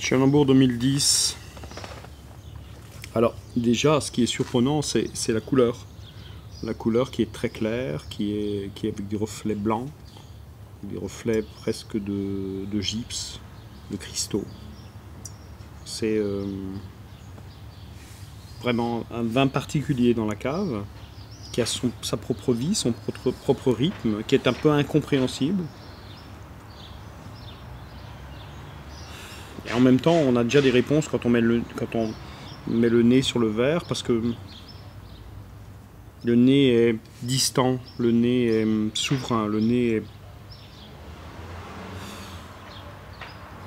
Chernobyl 2010. Alors déjà, ce qui est surprenant, c'est la couleur. La couleur qui est très claire, qui est avec des reflets blancs, des reflets presque de gypse, de cristaux. C'est vraiment un vin particulier dans la cave, qui a sa propre vie, son propre rythme, qui est un peu incompréhensible. Et en même temps, on a déjà des réponses quand on met le nez sur le verre, parce que le nez est distant, le nez est souverain, le nez est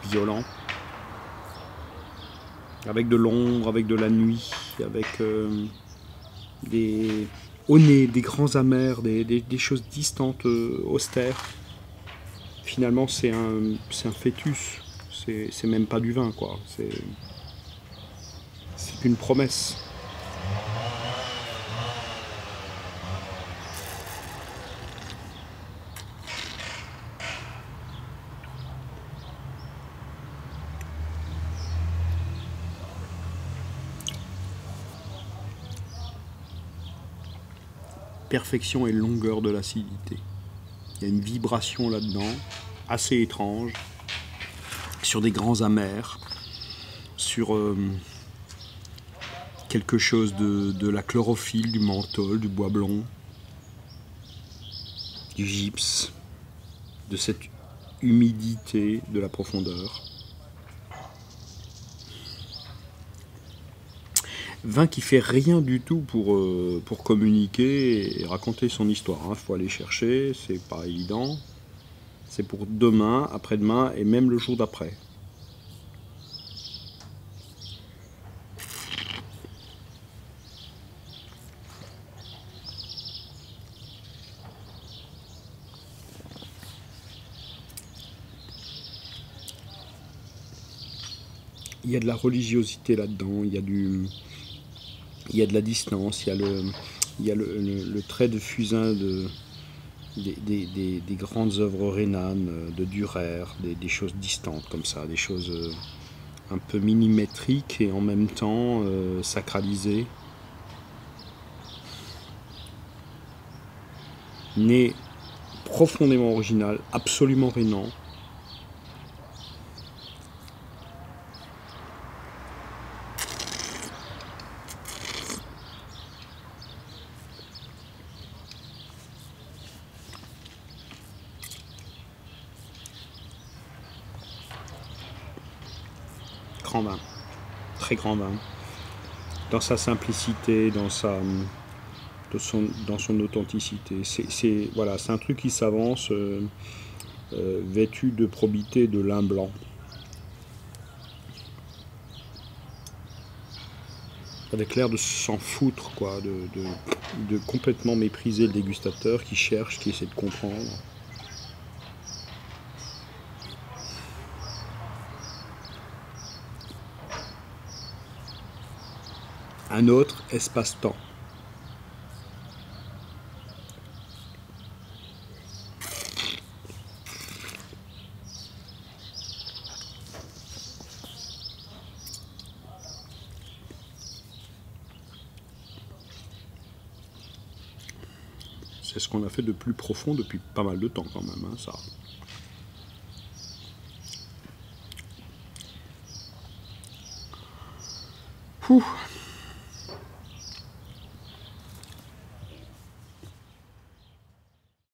violent, avec de l'ombre, avec de la nuit, avec au nez, des grands amers, des choses distantes, austères. Finalement, c'est un fœtus, c'est même pas du vin, quoi. C'est une promesse. Perfection et longueur de l'acidité. Il y a une vibration là-dedans, assez étrange, sur des grands amers, sur quelque chose de la chlorophylle, du menthol, du bois blond, du gypse, de cette humidité, de la profondeur. Vin qui fait rien du tout pour communiquer et raconter son histoire. Il faut aller chercher, c'est pas évident. C'est pour demain, après-demain et même le jour d'après. Il y a de la religiosité là-dedans, il y a de la distance, il y a le trait de fusain des grandes œuvres rhénanes, de Dürer, des choses distantes comme ça, des choses un peu millimétriques et en même temps sacralisées. Né profondément original, absolument rhénan. Grand vin, très grand vin, dans sa simplicité, dans son authenticité. Voilà, c'est un truc qui s'avance, vêtu de probité de lin blanc. Avec l'air de s'en foutre, quoi, de complètement mépriser le dégustateur qui cherche, qui essaie de comprendre. Un autre espace-temps. C'est ce qu'on a fait de plus profond depuis pas mal de temps quand même, hein, ça. Ouh.